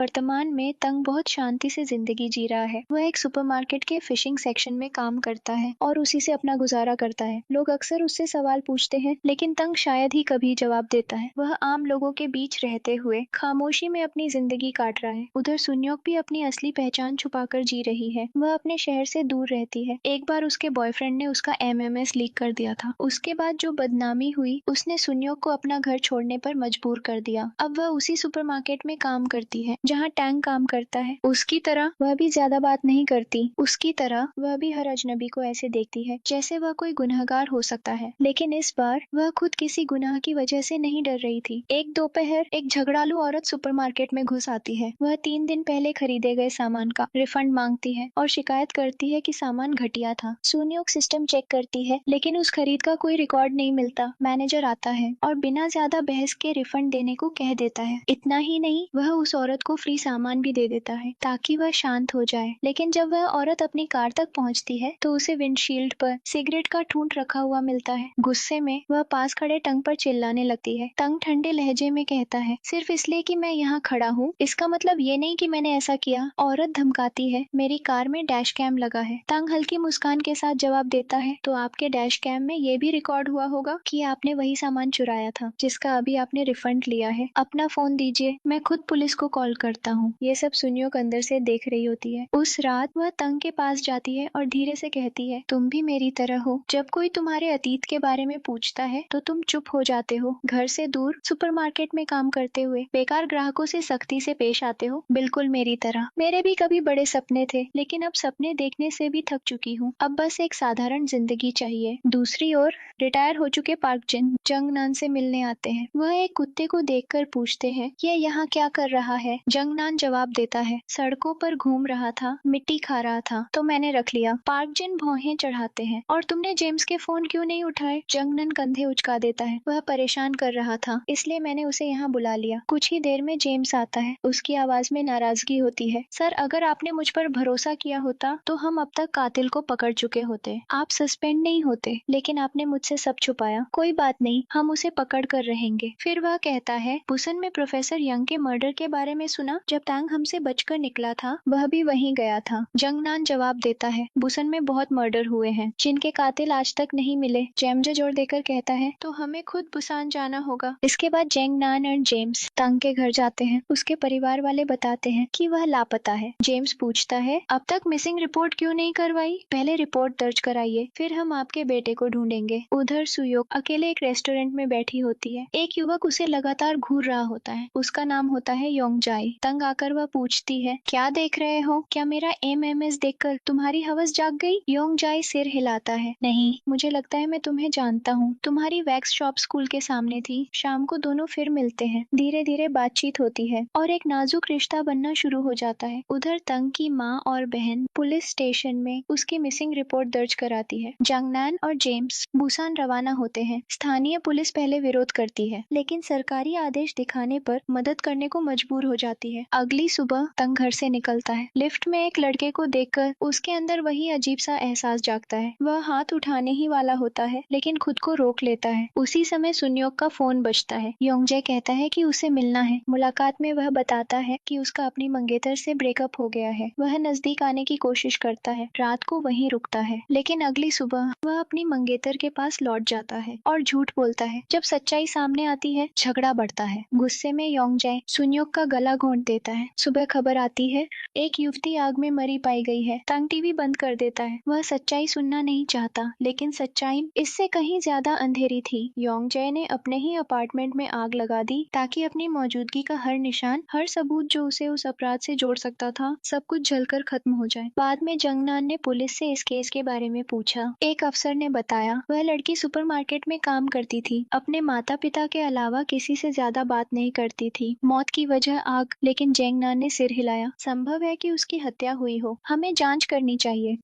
वर्तमान में तंग बहुत शांति से जिंदगी जी रहा है। वह एक सुपरमार्केट के फिशिंग सेक्शन में काम करता है और उसी से अपना गुजारा करता है। लोग अक्सर उससे सवाल पूछते हैं, लेकिन तंग शायद ही कभी जवाब देता है। वह आम लोगों के बीच रहते हुए खामोशी में अपनी जिंदगी काट रहा है। उधर सुन्योक भी अपनी असली पहचान छुपाकर जी रही है। वह अपने शहर से दूर रहती है। एक बार उसके बॉयफ्रेंड ने उसका एमएमएस लीक कर दिया था। उसके बाद जो बदनामी हुई, उसने सुन्योक को अपना घर छोड़ने पर मजबूर कर दिया। अब वह उसी सुपरमार्केट में काम करती है जहाँ टैंक काम करता है। उसकी तरह वह भी ज्यादा बात नहीं करती। उसकी तरह वह भी हर अजनबी को ऐसे देखती है जैसे वह कोई गुनहगार हो सकता है। लेकिन इस बार वह खुद किसी गुनाह की वजह से नहीं डर रही थी। एक दोपहर एक झगड़ालू औरत सुपरमार्केट में घुस आती है। वह 3 दिन पहले खरीदे गए सामान का रिफंड मांगती है और शिकायत करती है कि सामान घटिया था। सुन्योक सिस्टम चेक करती है, लेकिन उस खरीद का कोई रिकॉर्ड नहीं मिलता। मैनेजर आता है और बिना ज्यादा बहस के रिफंड देने को कह देता है। इतना ही नहीं, वह उस औरत को फ्री सामान भी दे देता है ताकि वह शांत हो जाए। लेकिन जब वह औरत अपनी कार तक पहुंचती है तो उसे विंडशील्ड पर सिगरेट का ठूंठ रखा हुआ मिलता है। गुस्से में वह पास खड़े तंग पर चिल्लाने लगती है। तंग ठंडे लहजे में कहता है, सिर्फ इसलिए कि मैं यहाँ खड़ा हूँ, इसका मतलब ये नहीं कि मैंने ऐसा किया। औरत धमकाती है, मेरी कार में डैश कैम लगा है। तंग हल्की मुस्कान के साथ जवाब देता है, तो आपके डैश कैम में ये भी रिकॉर्ड हुआ होगा कि आपने वही सामान चुराया था जिसका अभी आपने रिफंड लिया है। अपना फोन दीजिए, मैं खुद पुलिस को कॉल करता हूँ। ये सब सुन्योक अंदर से देख रही होती है। उस रात वह तंग के पास जाती है और धीरे से कहती है, तुम भी मेरी तरह हो। जब कोई तुम्हारे अतीत के बारे में पूछता है तो तुम चुप हो जाते हो। घर से दूर सुपरमार्केट में काम करते हुए बेकार ग्राहकों से सख्ती से पेश आते हो, बिल्कुल मेरी तरह। मेरे भी कभी बड़े सपने थे, लेकिन अब सपने देखने से भी थक चुकी हूँ। अब बस एक साधारण जिंदगी चाहिए। दूसरी ओर रिटायर हो चुके पार्क जिन जंगनान से मिलने आते हैं। वह एक कुत्ते को देखकर पूछते हैं, ये यहाँ क्या कर रहा है? जंगनान जवाब देता है, सड़कों पर घूम रहा था, मिट्टी खा रहा था तो मैंने रख लिया। पार्क जिन भौहें चढ़ाते हैं, और तुमने जेम्स के फोन क्यों नहीं उठाए? जंगनान कंधे उचका देता है, वह परेशान कर रहा था इसलिए मैंने उसे यहाँ बुला लिया। कुछ ही देर में जेम्स आता है। उसकी आवाज में नाराजगी होती है। सर, अगर आपने मुझ पर भरोसा किया होता तो हम अब तक कातिल को पकड़ चुके होते। आप सस्पेंड नहीं होते, लेकिन आपने मुझसे सब छुपाया। कोई बात नहीं, हम उसे पकड़ कर रहेंगे। फिर वह कहता है, बुसन में प्रोफेसर यंग के मर्डर के बारे में सुना? जब टैंग हमसे बचकर निकला था, वह भी वहीं गया था। जंगनान जवाब देता है, बुसन में बहुत मर्डर हुए हैं जिनके कातिल आज तक नहीं मिले। जेम्स जोर देकर कहता है, तो हमें खुद बुसान जाना होगा। इसके बाद जंगनान और जेम्स तंग के घर जाते हैं। उसके परिवार वाले बताते हैं कि वह लापता है। जेम्स पूछता है, अब तक मिसिंग रिपोर्ट क्यों नहीं करवाई? पहले रिपोर्ट दर्ज कराइए, फिर हम आपके बेटे को ढूंढेंगे। उधर सुयोक अकेले एक रेस्टोरेंट में बैठी होती है। एक युवक उसे लगातार घूर रहा होता है। उसका नाम होता है योंगजाई। तंग आकर वह पूछती है, क्या देख रहे हो? क्या मेरा एमएमएस देखकर तुम्हारी हवस जाग गई? योंगजाई सिर हिलाता है, नहीं, मुझे लगता है मैं तुम्हें जानता हूँ। तुम्हारी वैक्स शॉप स्कूल के सामने थी। शाम को दोनों फिर मिलते हैं। धीरे धीरे बातचीत होती है और एक नाजुक रिश्ता बनना शुरू हो जाता है। उधर तंग की माँ और बहन पुलिस स्टेशन में उसकी मिसिंग रिपोर्ट दर्ज कराती है। जंगनान और जेम्स बुसान रवाना होते हैं। स्थानीय पुलिस पहले विरोध करती है, लेकिन सरकारी आदेश दिखाने पर मदद करने को मजबूर हो जाती है। अगली सुबह तंग घर से निकलता है। लिफ्ट में एक लड़के को देखकर उसके अंदर वही अजीब सा एहसास जागता है। वह हाथ उठाने ही वाला होता है, लेकिन खुद को रोक लेता है। उसी समय सुन्योक का फोन बजता है। योंगजाई कहता है कि उसे मिलना है। मुलाकात में वह बताता है कि उसका अपनी मंगेतर से ब्रेकअप हो गया है। वह नजदीक आने की कोशिश करता है। रात को वहीं रुकता है, लेकिन अगली सुबह वह अपनी मंगेतर के पास लौट जाता है और झूठ बोलता है। जब सच्चाई सामने आती है, झगड़ा बढ़ता है। गुस्से में योंगजाई सुन्योक का गला घोंट देता है। सुबह खबर आती है, एक युवती आग में मरी पाई गई है। तंग टीवी बंद कर देता है। वह सच्चाई सुनना नहीं चाहता, लेकिन सच्चाई इससे कहीं ज्यादा अंधेरी थी। योंगजाई ने अपने ही अपार्टमेंट में आग लगा दी ताकि अपनी मौजूदगी का हर निशान, हर सबूत जो उसे उस अपराध से जोड़ सकता था, सब कुछ जलकर खत्म हो जाए। बाद में जंगनान ने पुलिस से इस केस के बारे में पूछा। एक अफसर ने बताया, वह लड़की सुपरमार्केट में काम करती थी। अपने माता पिता के अलावा किसी से ज्यादा बात नहीं करती थी। मौत की वजह आग, लेकिन जंगनान ने सिर हिलाया। संभव है कि उसकी हत्या हुई हो। हमें जांच करनी चाहिए।